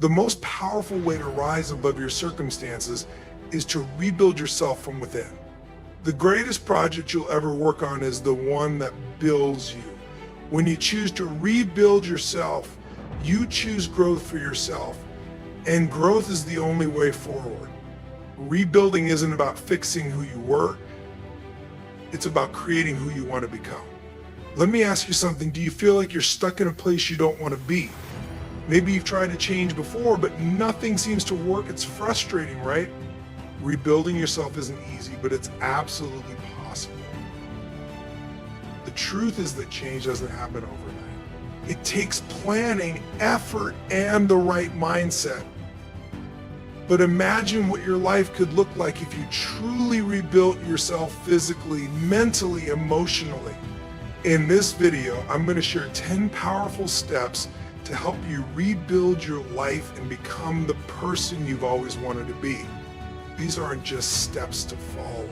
The most powerful way to rise above your circumstances is to rebuild yourself from within. The greatest project you'll ever work on is the one that builds you. When you choose to rebuild yourself, you choose growth for yourself, and growth is the only way forward. Rebuilding isn't about fixing who you were, it's about creating who you want to become. Let me ask you something. Do you feel like you're stuck in a place you don't want to be? Maybe you've tried to change before, but nothing seems to work. It's frustrating, right? Rebuilding yourself isn't easy, but it's absolutely possible. The truth is that change doesn't happen overnight. It takes planning, effort, and the right mindset. But imagine what your life could look like if you truly rebuilt yourself physically, mentally, emotionally. In this video, I'm going to share 10 powerful steps to help you rebuild your life and become the person you've always wanted to be. These aren't just steps to follow.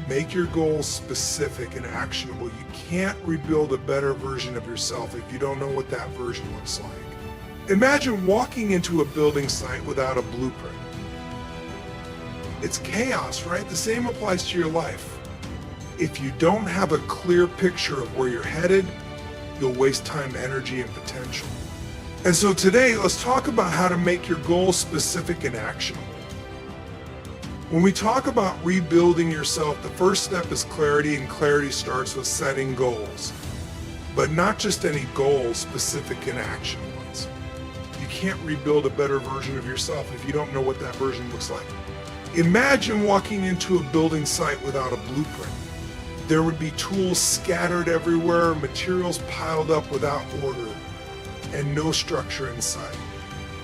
Make your goals specific and actionable. You can't rebuild a better version of yourself if you don't know what that version looks like. Imagine walking into a building site without a blueprint. It's chaos, right? The same applies to your life. If you don't have a clear picture of where you're headed, you'll waste time, energy, and potential. And so today, let's talk about how to make your goals specific and actionable. When we talk about rebuilding yourself, the first step is clarity, and clarity starts with setting goals. But not just any goals, specific and actionable ones. You can't rebuild a better version of yourself if you don't know what that version looks like. Imagine walking into a building site without a blueprint. There would be tools scattered everywhere, materials piled up without order, and no structure inside.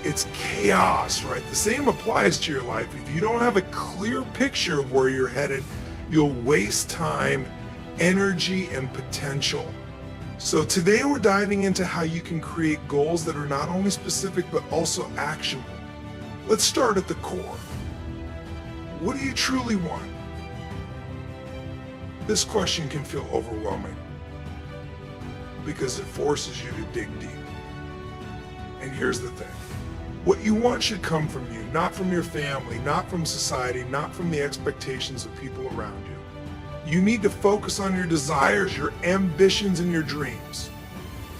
It's chaos, right? The same applies to your life. If you don't have a clear picture of where you're headed, you'll waste time, energy, and potential. So today we're diving into how you can create goals that are not only specific, but also actionable. Let's start at the core. What do you truly want? This question can feel overwhelming because it forces you to dig deep. And here's the thing. What you want should come from you, not from your family, not from society, not from the expectations of people around you. You need to focus on your desires, your ambitions, and your dreams.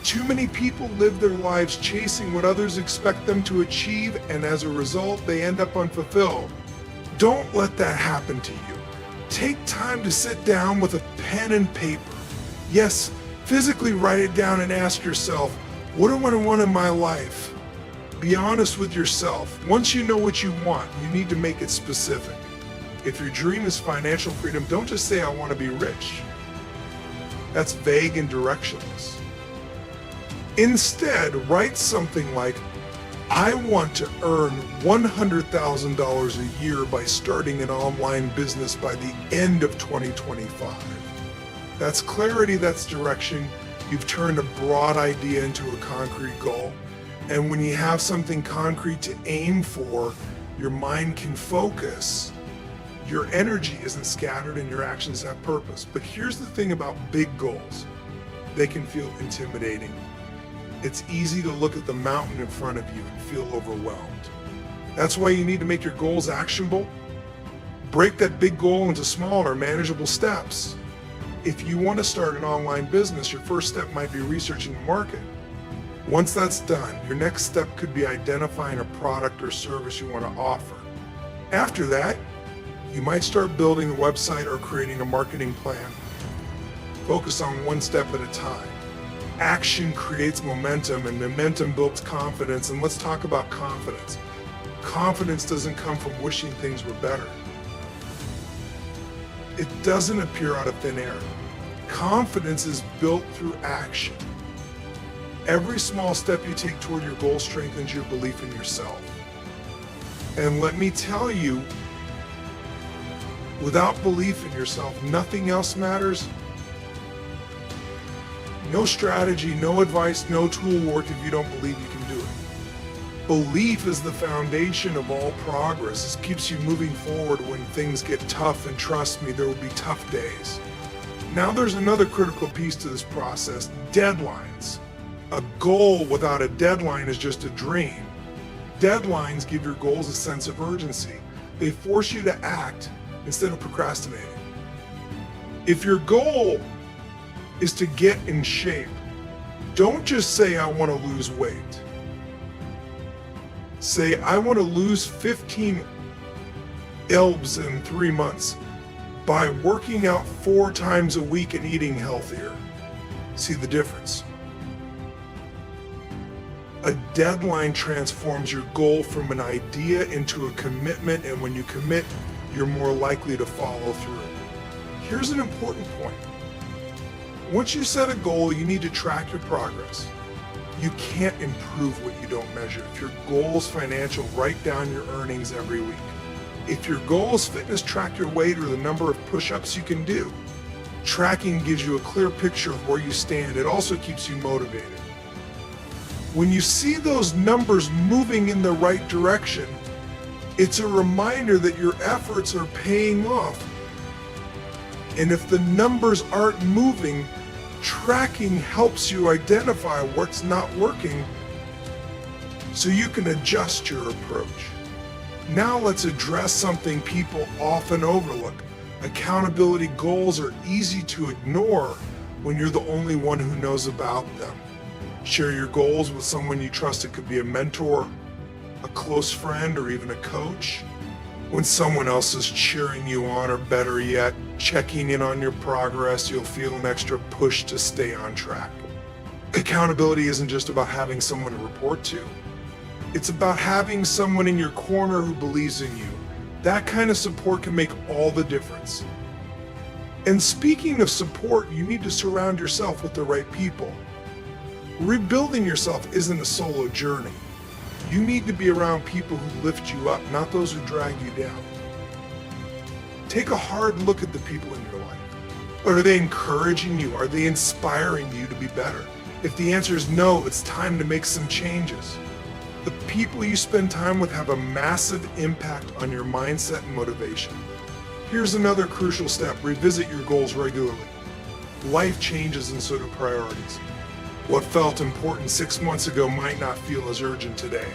Too many people live their lives chasing what others expect them to achieve, and as a result, they end up unfulfilled. Don't let that happen to you. Take time to sit down with a pen and paper. Yes, physically write it down and ask yourself, what do I want in my life? Be honest with yourself. Once you know what you want, you need to make it specific. If your dream is financial freedom, don't just say, I want to be rich. That's vague and directionless. Instead, write something like, I want to earn $100,000 a year by starting an online business by the end of 2025. That's clarity, that's direction. You've turned a broad idea into a concrete goal. And when you have something concrete to aim for, your mind can focus. Your energy isn't scattered and your actions have purpose. But here's the thing about big goals. They can feel intimidating. It's easy to look at the mountain in front of you and feel overwhelmed. That's why you need to make your goals actionable. Break that big goal into smaller, manageable steps. If you want to start an online business, your first step might be researching the market. Once that's done, your next step could be identifying a product or service you want to offer. After that, you might start building a website or creating a marketing plan. Focus on one step at a time. Action creates momentum, and momentum builds confidence. And let's talk about confidence. Confidence doesn't come from wishing things were better. It doesn't appear out of thin air. Confidence is built through action. Every small step you take toward your goal strengthens your belief in yourself. And let me tell you, without belief in yourself, nothing else matters. No strategy, no advice, no tool will work if you don't believe you can do it. Belief is the foundation of all progress. It keeps you moving forward when things get tough, and trust me, there will be tough days. Now there's another critical piece to this process: deadlines. A goal without a deadline is just a dream. Deadlines give your goals a sense of urgency. They force you to act instead of procrastinating. If your goal is to get in shape, don't just say, I want to lose weight. Say, I want to lose 15 elbs in 3 months by working out 4 times a week and eating healthier. See the difference? A deadline transforms your goal from an idea into a commitment, and when you commit, you're more likely to follow through. Here's an important point. Once you set a goal, you need to track your progress. You can't improve what you don't measure. If your goal is financial, write down your earnings every week. If your goal is fitness, track your weight or the number of push-ups you can do. Tracking gives you a clear picture of where you stand. It also keeps you motivated. When you see those numbers moving in the right direction, it's a reminder that your efforts are paying off. And if the numbers aren't moving, tracking helps you identify what's not working so you can adjust your approach. Now let's address something people often overlook. Accountability goals are easy to ignore when you're the only one who knows about them. Share your goals with someone you trust. It could be a mentor, a close friend, or even a coach. When someone else is cheering you on, or better yet, checking in on your progress, you'll feel an extra push to stay on track. Accountability isn't just about having someone to report to. It's about having someone in your corner who believes in you. That kind of support can make all the difference. And speaking of support, you need to surround yourself with the right people. Rebuilding yourself isn't a solo journey. You need to be around people who lift you up, not those who drag you down. Take a hard look at the people in your life. Are they encouraging you? Are they inspiring you to be better? If the answer is no, it's time to make some changes. The people you spend time with have a massive impact on your mindset and motivation. Here's another crucial step: revisit your goals regularly. Life changes and so do priorities. What felt important 6 months ago might not feel as urgent today.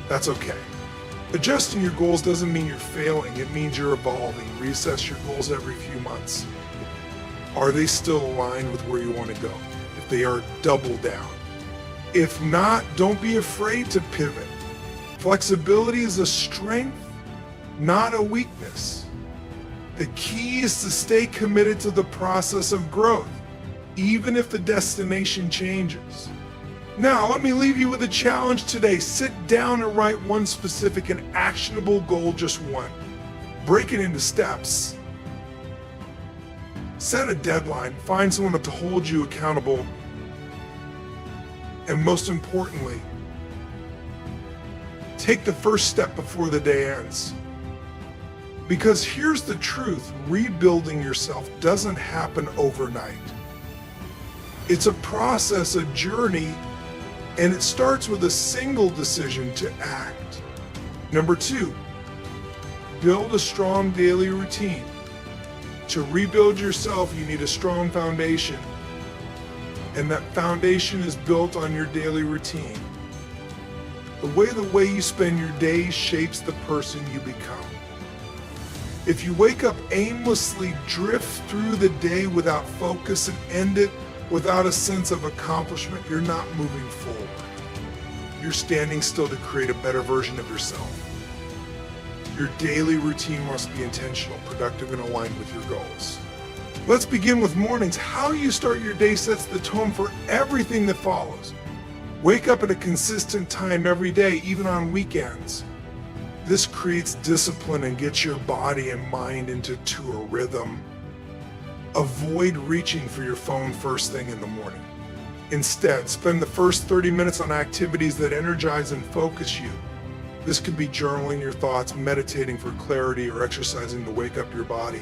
That's okay. Adjusting your goals doesn't mean you're failing, it means you're evolving. Reassess your goals every few months. Are they still aligned with where you want to go? If they are, double down. If not, don't be afraid to pivot. Flexibility is a strength, not a weakness. The key is to stay committed to the process of growth, even if the destination changes. Now, let me leave you with a challenge today. Sit down and write one specific and actionable goal, just one. Break it into steps. Set a deadline. Find someone to hold you accountable. And most importantly, take the first step before the day ends. Because here's the truth: rebuilding yourself doesn't happen overnight. It's a process, a journey, and it starts with a single decision to act. Number 2, build a strong daily routine. To rebuild yourself, you need a strong foundation, and that foundation is built on your daily routine. The way you spend your days shapes the person you become. If you wake up aimlessly, drift through the day without focus, and end it without a sense of accomplishment, you're not moving forward. You're standing still to create a better version of yourself. Your daily routine must be intentional, productive, and aligned with your goals. Let's begin with mornings. How you start your day sets the tone for everything that follows. Wake up at a consistent time every day, even on weekends. This creates discipline and gets your body and mind into a rhythm. Avoid reaching for your phone first thing in the morning. Instead, spend the first 30 minutes on activities that energize and focus you. This could be journaling your thoughts, meditating for clarity, or exercising to wake up your body.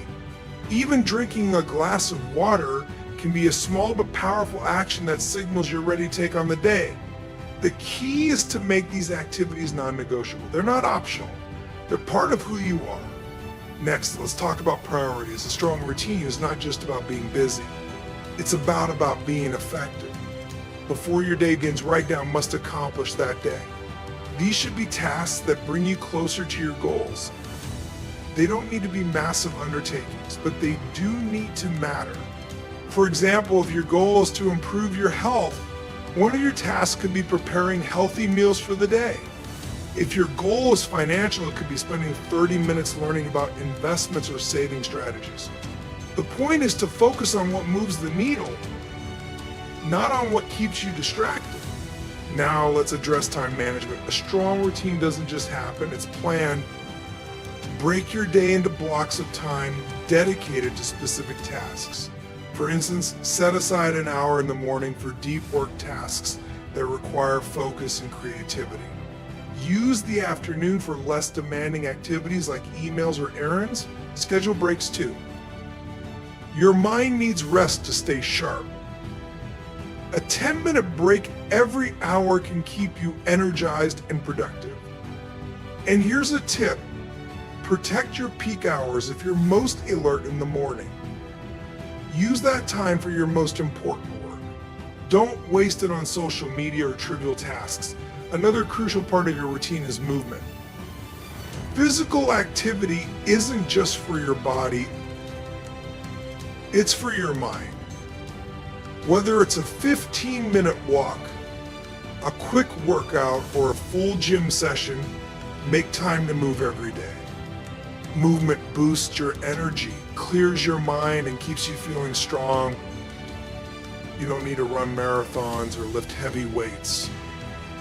Even drinking a glass of water can be a small but powerful action that signals you're ready to take on the day. The key is to make these activities non-negotiable. They're not optional. They're part of who you are. Next, let's talk about priorities. A strong routine is not just about being busy. It's about being effective. Before your day begins, write down must accomplish that day. These should be tasks that bring you closer to your goals. They don't need to be massive undertakings, but they do need to matter. For example, if your goal is to improve your health, one of your tasks could be preparing healthy meals for the day. If your goal is financial, it could be spending 30 minutes learning about investments or saving strategies. The point is to focus on what moves the needle, not on what keeps you distracted. Now let's address time management. A strong routine doesn't just happen, it's planned. Break your day into blocks of time dedicated to specific tasks. For instance, set aside an hour in the morning for deep work tasks that require focus and creativity. Use the afternoon for less demanding activities like emails or errands. Schedule breaks too. Your mind needs rest to stay sharp. A 10-minute break every hour can keep you energized and productive. And here's a tip. Protect your peak hours if you're most alert in the morning. Use that time for your most important work. Don't waste it on social media or trivial tasks. Another crucial part of your routine is movement. Physical activity isn't just for your body, it's for your mind. Whether it's a 15-minute walk, a quick workout, or a full gym session, make time to move every day. Movement boosts your energy, clears your mind, and keeps you feeling strong. You don't need to run marathons or lift heavy weights.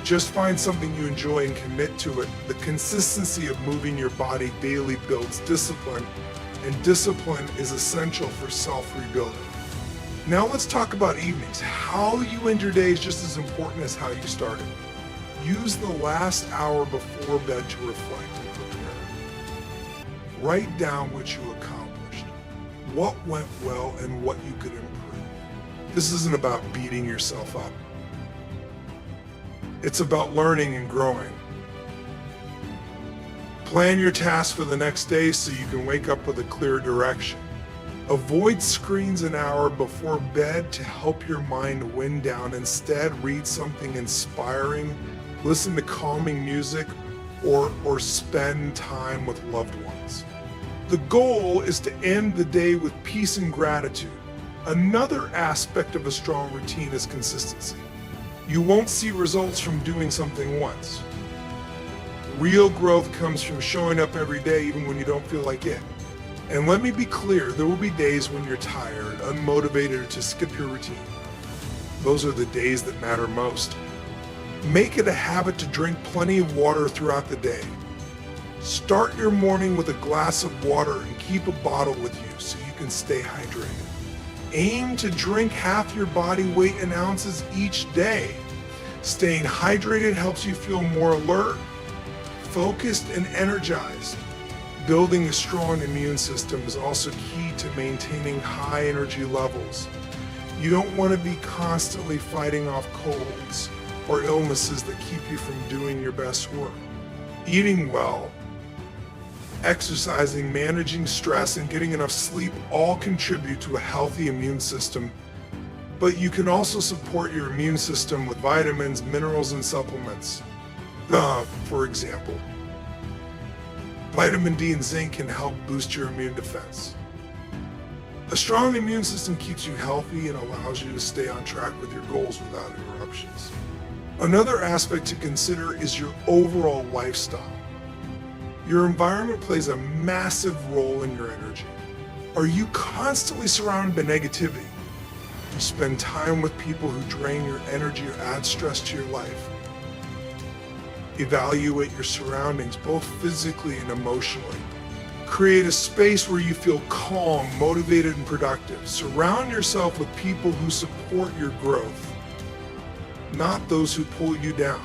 Just find something you enjoy and commit to it. The consistency of moving your body daily builds discipline, and discipline is essential for self-rebuilding. Now let's talk about evenings. How you end your day is just as important as how you started. Use the last hour before bed to reflect and prepare. Write down what you accomplished, what went well, and what you could improve. This isn't about beating yourself up. It's about learning and growing. Plan your tasks for the next day so you can wake up with a clear direction. Avoid screens an hour before bed to help your mind wind down. Instead, read something inspiring, listen to calming music, or spend time with loved ones. The goal is to end the day with peace and gratitude. Another aspect of a strong routine is consistency. You won't see results from doing something once. Real growth comes from showing up every day even when you don't feel like it. And let me be clear, there will be days when you're tired, unmotivated, or to skip your routine. Those are the days that matter most. Make it a habit to drink plenty of water throughout the day. Start your morning with a glass of water and keep a bottle with you so you can stay hydrated. Aim to drink half your body weight in ounces each day. Staying hydrated helps you feel more alert, focused, and energized. Building a strong immune system is also key to maintaining high energy levels. You don't want to be constantly fighting off colds or illnesses that keep you from doing your best work. Eating well, exercising, managing stress, and getting enough sleep all contribute to a healthy immune system. But you can also support your immune system with vitamins, minerals, and supplements. For example, vitamin D and zinc can help boost your immune defense. A strong immune system keeps you healthy and allows you to stay on track with your goals without interruptions. Another aspect to consider is your overall lifestyle. Your environment plays a massive role in your energy. Are you constantly surrounded by negativity? You spend time with people who drain your energy or add stress to your life. Evaluate your surroundings, both physically and emotionally. Create a space where you feel calm, motivated, and productive. Surround yourself with people who support your growth, not those who pull you down.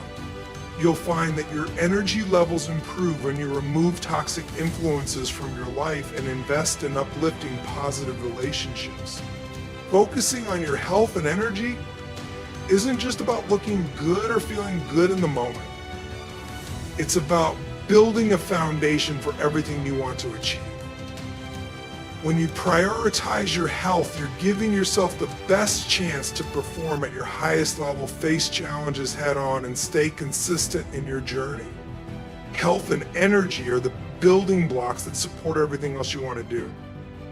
You'll find that your energy levels improve when you remove toxic influences from your life and invest in uplifting positive relationships. Focusing on your health and energy isn't just about looking good or feeling good in the moment. It's about building a foundation for everything you want to achieve. When you prioritize your health, you're giving yourself the best chance to perform at your highest level, face challenges head on, and stay consistent in your journey. Health and energy are the building blocks that support everything else you want to do.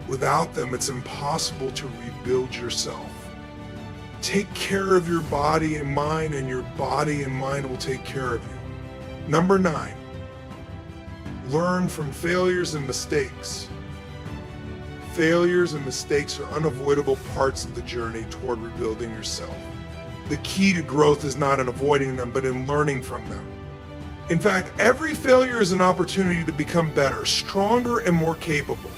Without them, it's impossible to rebuild yourself. Take care of your body and mind, and your body and mind will take care of you. Number 9, learn from failures and mistakes. Failures and mistakes are unavoidable parts of the journey toward rebuilding yourself. The key to growth is not in avoiding them, but in learning from them. In fact, every failure is an opportunity to become better, stronger, and more capable.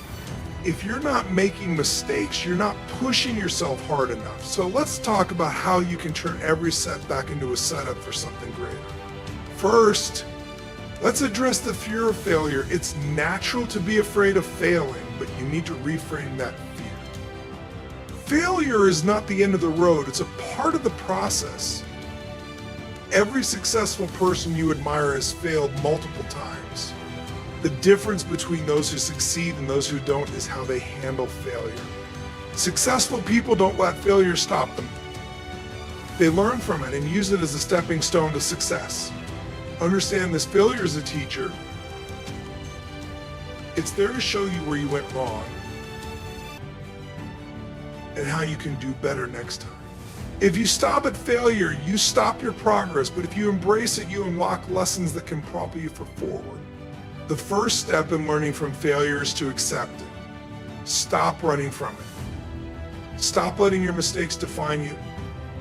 If you're not making mistakes, you're not pushing yourself hard enough. So let's talk about how you can turn every setback into a setup for something greater. First, let's address the fear of failure. It's natural to be afraid of failing, but you need to reframe that fear. Failure is not the end of the road, it's a part of the process. Every successful person you admire has failed multiple times. The difference between those who succeed and those who don't is how they handle failure. Successful people don't let failure stop them. They learn from it and use it as a stepping stone to success. Understand this: failure is a teacher. It's there to show you where you went wrong and how you can do better next time. If you stop at failure, you stop your progress, but if you embrace it, you unlock lessons that can propel you forward. The first step in learning from failure is to accept it. Stop running from it. Stop letting your mistakes define you.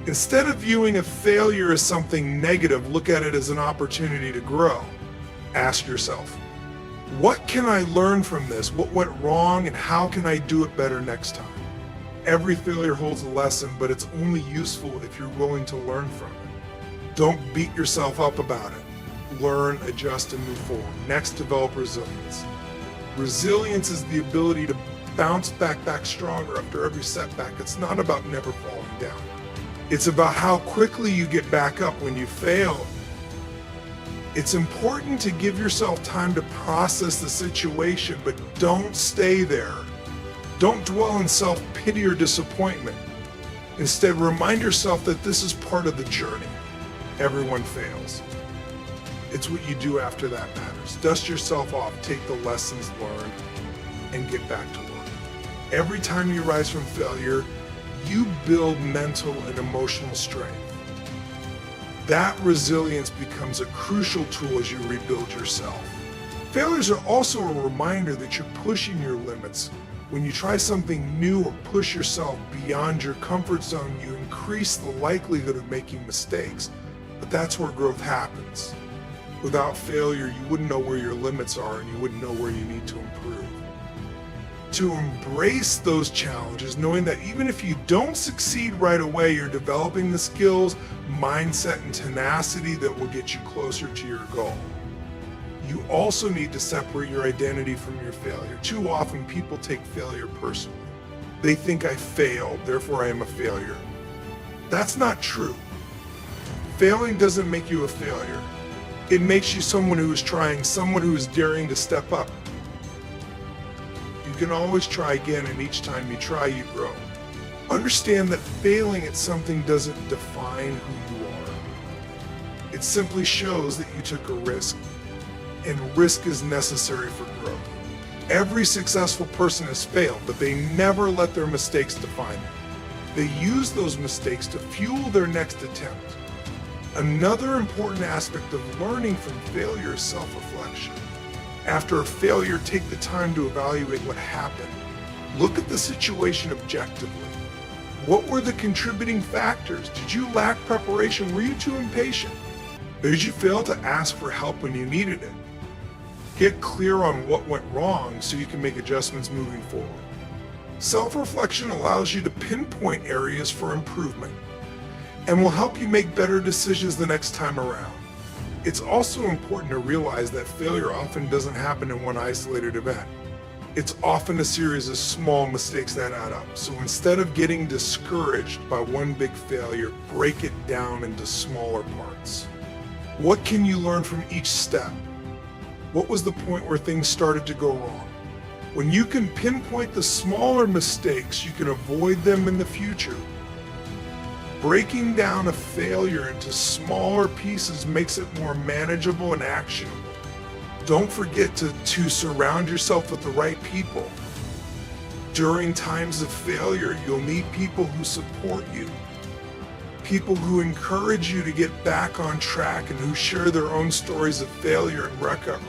Instead of viewing a failure as something negative, look at it as an opportunity to grow. Ask yourself, what can I learn from this? What went wrong, and how can I do it better next time? Every failure holds a lesson, but it's only useful if you're willing to learn from it. Don't beat yourself up about it. Learn, adjust, and move forward. Next, develop resilience. Resilience is the ability to bounce back stronger after every setback. It's not about never falling down. It's about how quickly you get back up when you fail. It's important to give yourself time to process the situation, but don't stay there. Don't dwell in self-pity or disappointment. Instead, remind yourself that this is part of the journey. Everyone fails. It's what you do after that matters. Dust yourself off, take the lessons learned, and get back to work. Every time you rise from failure, you build mental and emotional strength. That resilience becomes a crucial tool as you rebuild yourself. Failures are also a reminder that you're pushing your limits. When you try something new or push yourself beyond your comfort zone, you increase the likelihood of making mistakes. But that's where growth happens. Without failure, you wouldn't know where your limits are, and you wouldn't know where you need to improve. To embrace those challenges, knowing that even if you don't succeed right away, you're developing the skills, mindset, and tenacity that will get you closer to your goal. You also need to separate your identity from your failure. Too often, people take failure personally. They think I failed, therefore I am a failure. That's not true. Failing doesn't make you a failure. It makes you someone who is trying, someone who is daring to step up. You can always try again, and each time you try, you grow. Understand that failing at something doesn't define who you are. It simply shows that you took a risk, and risk is necessary for growth. Every successful person has failed, but they never let their mistakes define them. They use those mistakes to fuel their next attempt. Another important aspect of learning from failure is self-reflection. After a failure, take the time to evaluate what happened. Look at the situation objectively. What were the contributing factors? Did you lack preparation? Were you too impatient? Or did you fail to ask for help when you needed it? Get clear on what went wrong so you can make adjustments moving forward. Self-reflection allows you to pinpoint areas for improvement and will help you make better decisions the next time around. It's also important to realize that failure often doesn't happen in one isolated event. It's often a series of small mistakes that add up. So instead of getting discouraged by one big failure, break it down into smaller parts. What can you learn from each step? What was the point where things started to go wrong? When you can pinpoint the smaller mistakes, you can avoid them in the future. Breaking down a failure into smaller pieces makes it more manageable and actionable. Don't forget to surround yourself with the right people. During times of failure, you'll need people who support you, people who encourage you to get back on track and who share their own stories of failure and recovery.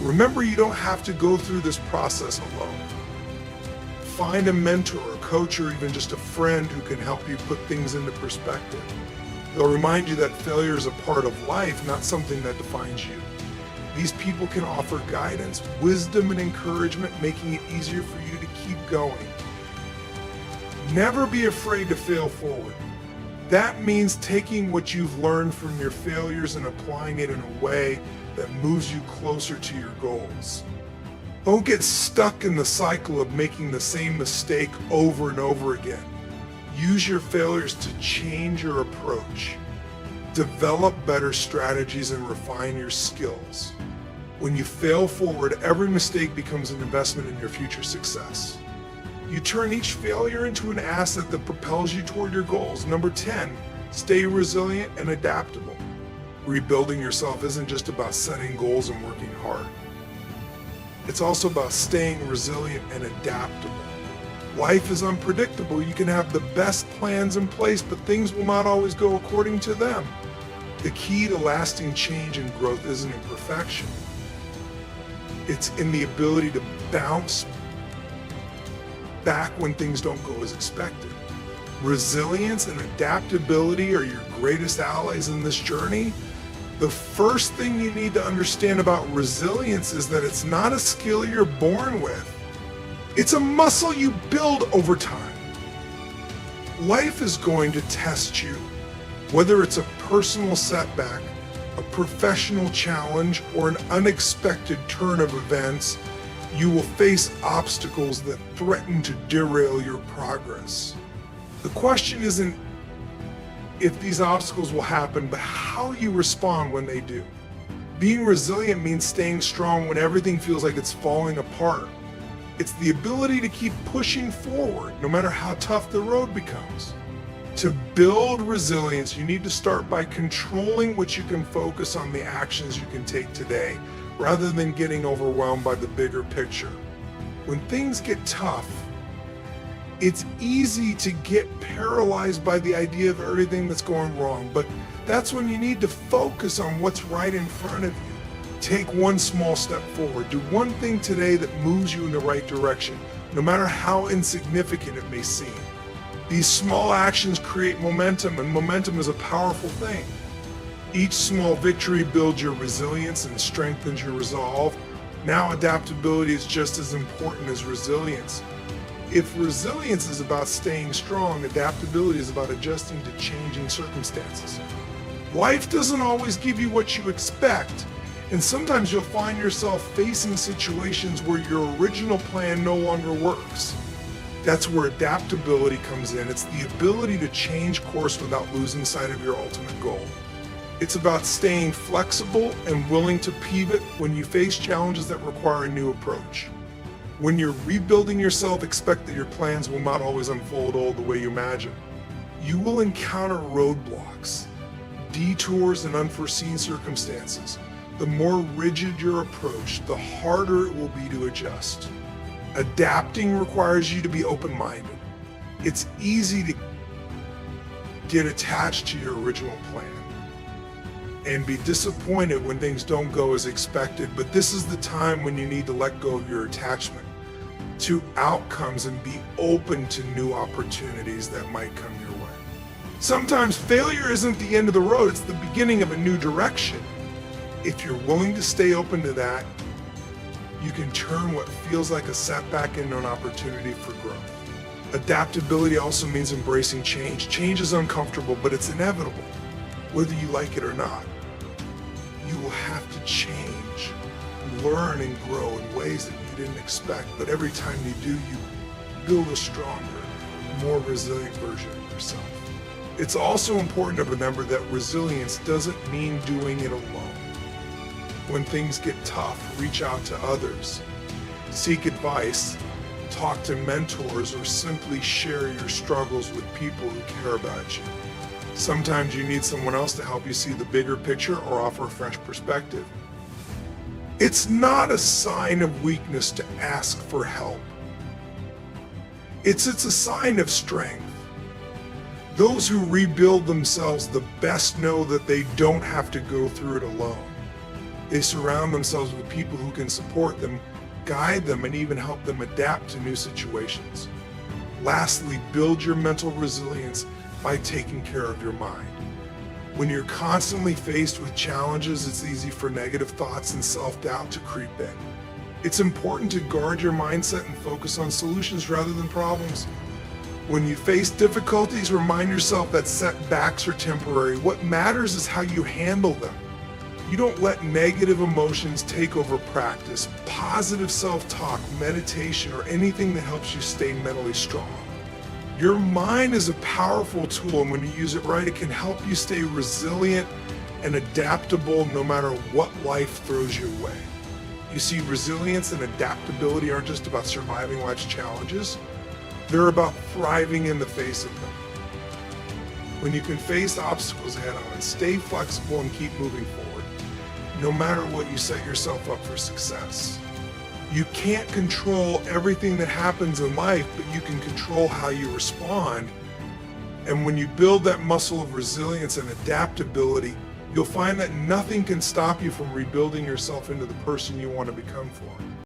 Remember, you don't have to go through this process alone. Find a mentor, a coach, or even just a friend who can help you put things into perspective. They'll remind you that failure is a part of life, not something that defines you. These people can offer guidance, wisdom, and encouragement, making it easier for you to keep going. Never be afraid to fail forward. That means taking what you've learned from your failures and applying it in a way that moves you closer to your goals. Don't get stuck in the cycle of making the same mistake over and over again. Use your failures to change your approach. Develop better strategies and refine your skills. When you fail forward, every mistake becomes an investment in your future success. You turn each failure into an asset that propels you toward your goals. Number 10, stay resilient and adaptable. Rebuilding yourself isn't just about setting goals and working hard. It's also about staying resilient and adaptable. Life is unpredictable. You can have the best plans in place, but things will not always go according to them. The key to lasting change and growth isn't in perfection. It's in the ability to bounce back when things don't go as expected. Resilience and adaptability are your greatest allies in this journey. The first thing you need to understand about resilience is that it's not a skill you're born with. It's a muscle you build over time. Life is going to test you, whether it's a personal setback, a professional challenge, or an unexpected turn of events. You will face obstacles that threaten to derail your progress. The question isn't if these obstacles will happen, but how you respond when they do. Being resilient means staying strong when everything feels like it's falling apart. It's the ability to keep pushing forward, no matter how tough the road becomes. To build resilience, you need to start by controlling what you can focus on the actions you can take today, rather than getting overwhelmed by the bigger picture. When things get tough, it's easy to get paralyzed by the idea of everything that's going wrong, but that's when you need to focus on what's right in front of you. Take one small step forward. Do one thing today that moves you in the right direction, no matter how insignificant it may seem. These small actions create momentum, and momentum is a powerful thing. Each small victory builds your resilience and strengthens your resolve. Now adaptability is just as important as resilience. If resilience is about staying strong, adaptability is about adjusting to changing circumstances. Life doesn't always give you what you expect, and sometimes you'll find yourself facing situations where your original plan no longer works. That's where adaptability comes in. It's the ability to change course without losing sight of your ultimate goal. It's about staying flexible and willing to pivot when you face challenges that require a new approach. When you're rebuilding yourself, expect that your plans will not always unfold all the way you imagine. You will encounter roadblocks, detours, and unforeseen circumstances. The more rigid your approach, the harder it will be to adjust. Adapting requires you to be open-minded. It's easy to get attached to your original plan and be disappointed when things don't go as expected, but this is the time when you need to let go of your attachment to outcomes and be open to new opportunities that might come your way. Sometimes failure isn't the end of the road, it's the beginning of a new direction. If you're willing to stay open to that, you can turn what feels like a setback into an opportunity for growth. Adaptability also means embracing change. Change is uncomfortable, but it's inevitable, whether you like it or not. You will have to change, learn, and grow in ways that you didn't expect, but every time you do, you build a stronger, more resilient version of yourself. It's also important to remember that resilience doesn't mean doing it alone. When things get tough, reach out to others. Seek advice, talk to mentors, or simply share your struggles with people who care about you. Sometimes you need someone else to help you see the bigger picture or offer a fresh perspective. It's not a sign of weakness to ask for help. It's a sign of strength. Those who rebuild themselves the best know that they don't have to go through it alone. They surround themselves with people who can support them, guide them, and even help them adapt to new situations. Lastly, build your mental resilience by taking care of your mind. When you're constantly faced with challenges, it's easy for negative thoughts and self-doubt to creep in. It's important to guard your mindset and focus on solutions rather than problems. When you face difficulties, remind yourself that setbacks are temporary. What matters is how you handle them. You don't let negative emotions take over practice, positive self-talk, meditation, or anything that helps you stay mentally strong. Your mind is a powerful tool, and when you use it right, it can help you stay resilient and adaptable no matter what life throws your way. You see, resilience and adaptability aren't just about surviving life's challenges. They're about thriving in the face of them. When you can face obstacles head on, stay flexible and keep moving forward, no matter what, you set yourself up for success. You can't control everything that happens in life, but you can control how you respond. And when you build that muscle of resilience and adaptability, you'll find that nothing can stop you from rebuilding yourself into the person you want to become for.